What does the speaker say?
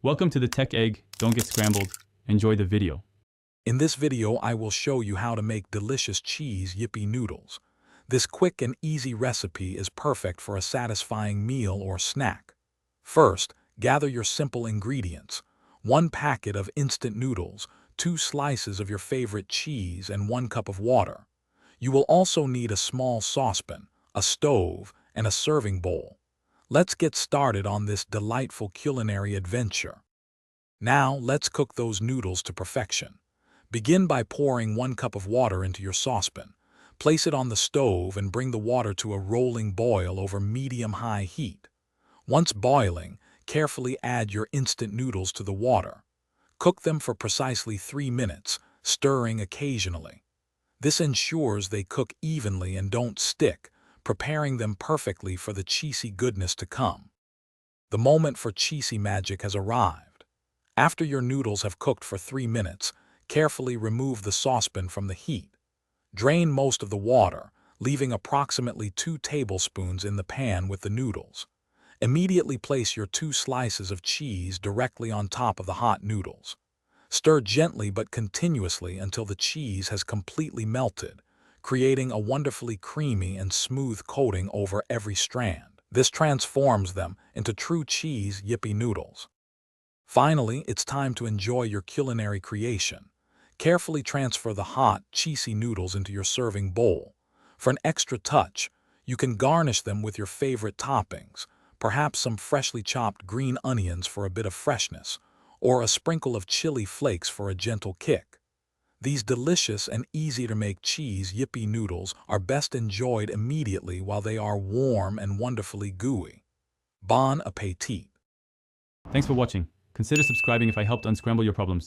Welcome to the Tech Egg. Don't get scrambled. Enjoy the video. In this video, I will show you how to make delicious cheese Yippee Noodles. This quick and easy recipe is perfect for a satisfying meal or snack. First, gather your simple ingredients: 1 packet of instant noodles, 2 slices of your favorite cheese, and 1 cup of water. You will also need a small saucepan, a stove, and a serving bowl. Let's get started on this delightful culinary adventure. Now, let's cook those noodles to perfection. Begin by pouring 1 cup of water into your saucepan. Place it on the stove and bring the water to a rolling boil over medium-high heat. Once boiling, carefully add your instant noodles to the water. Cook them for precisely 3 minutes, stirring occasionally. This ensures they cook evenly and don't stick, preparing them perfectly for the cheesy goodness to come. The moment for cheesy magic has arrived. After your noodles have cooked for 3 minutes, carefully remove the saucepan from the heat. Drain most of the water, leaving approximately 2 tablespoons in the pan with the noodles. Immediately place your 2 slices of cheese directly on top of the hot noodles. Stir gently but continuously until the cheese has completely melted, creating a wonderfully creamy and smooth coating over every strand. This transforms them into true cheese Yippee Noodles. Finally, it's time to enjoy your culinary creation. Carefully transfer the hot, cheesy noodles into your serving bowl. For an extra touch, you can garnish them with your favorite toppings, perhaps some freshly chopped green onions for a bit of freshness, or a sprinkle of chili flakes for a gentle kick. These delicious and easy-to-make cheese Yippee Noodles are best enjoyed immediately while they are warm and wonderfully gooey. Bon appetit! Thanks for watching. Consider subscribing if I helped unscramble your problems.